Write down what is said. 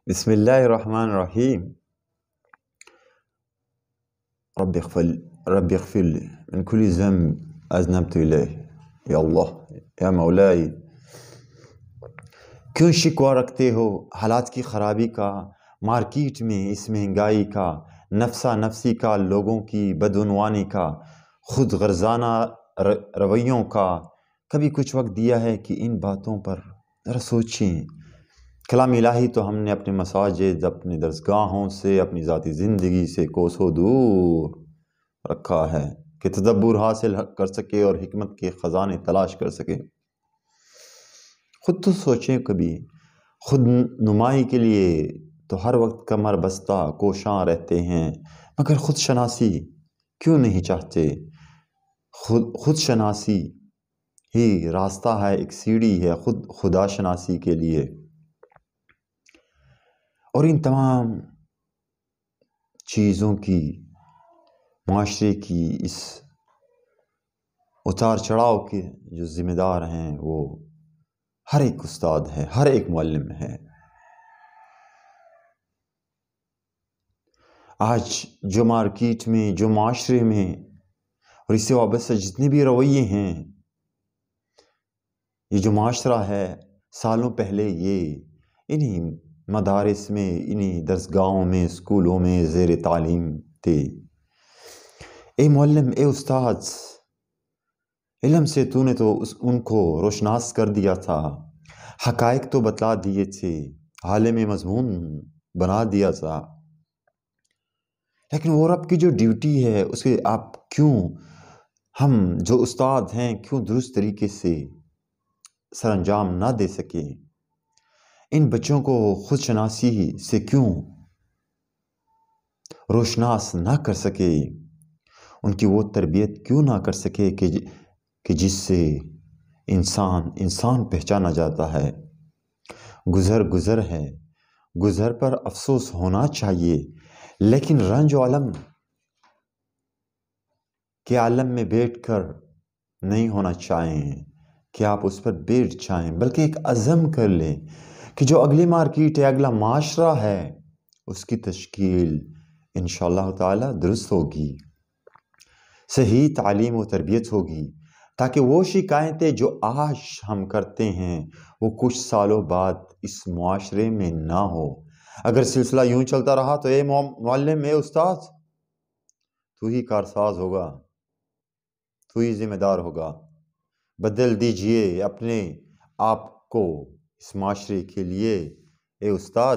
بسم الله الرحمن الرحيم. رب اغفر لي من كل ذنب أذنبت إليه. یا اللہ، یا مولائی، کیوں شکوہ رکھتے ہو حالات کی خرابی کا، مارکیٹ میں اس مہنگائی کا، نفسا نفسی کا، لوگوں کی بدعنوانی کا، خود غرضانہ رویوں کا؟ کبھی کچھ وقت دیا ہے کہ ان باتوں پر ذرا سوچیں؟ کلام الہی تو ہم نے اپنے مساجد، اپنے درسگاہوں سے، اپنی ذاتی زندگی سے کوسوں دور رکھا ہے کہ تدبر حاصل کر سکے اور حکمت کے خزانے تلاش کر سکے۔ خود تو سوچیں، کبھی خود نمائی کے لیے تو ہر وقت کمر بستہ کوشاں رہتے ہیں، مگر خود شناسی کیوں نہیں چاہتے؟ خود شناسی ہی راستہ ہے، ایک سیڑھی ہے خدا شناسی کے لیے۔ اور ان تمام چیزوں کی، معاشرے کی اس اتار چڑھاؤ کے جو ذمہ دار ہیں وہ ہر ایک استاد ہے، ہر ایک معلم ہے۔ آج جو مارکیٹ میں، جو معاشرے میں اور اس سے وابستہ جتنے بھی رویے ہیں، یہ جو معاشرہ ہے، سالوں پہلے یہ انہی مدارس میں، انہی درسگاہوں میں، اسکولوں میں زیر تعلیم تھے۔ اے معلم، اے استاد، علم سے تو نے تو ان کو روشناس کر دیا تھا، حقائق تو بتلا دیے تھے، عالم مضمون بنا دیا تھا، لیکن وہ رب کی جو ڈیوٹی ہے اسے آپ کیوں، ہم جو استاد ہیں، کیوں درست طریقے سے سر انجام نہ دے سکے؟ ان بچوں کو خود شناسی سے کیوں روشناس نہ کر سکے؟ ان کی وہ تربیت کیوں نہ کر سکے کہ جس سے انسان پہچانا جاتا ہے؟ گزر ہے، گزر پر افسوس ہونا چاہیے، لیکن رنج و علم کے عالم میں بیٹھ کر نہیں ہونا چاہیں کہ آپ اس پر بیٹھ جائیں، بلکہ ایک عزم کر لیں کہ جو اگلی مارکیٹ ہے، اگلا معاشرہ ہے، اس کی تشکیل انشاءاللہ تعالی درست ہوگی، صحیح تعلیم و تربیت ہوگی، تاکہ وہ شکایتیں جو آج ہم کرتے ہیں وہ کچھ سالوں بعد اس معاشرے میں نہ ہو۔ اگر سلسلہ یوں چلتا رہا تو اے معلم، اے استاد، تو ہی کارساز ہوگا، تو ہی ذمہ دار ہوگا۔ بدل دیجئے اپنے آپ کو اس معاشرے کے لیے، اے استاد۔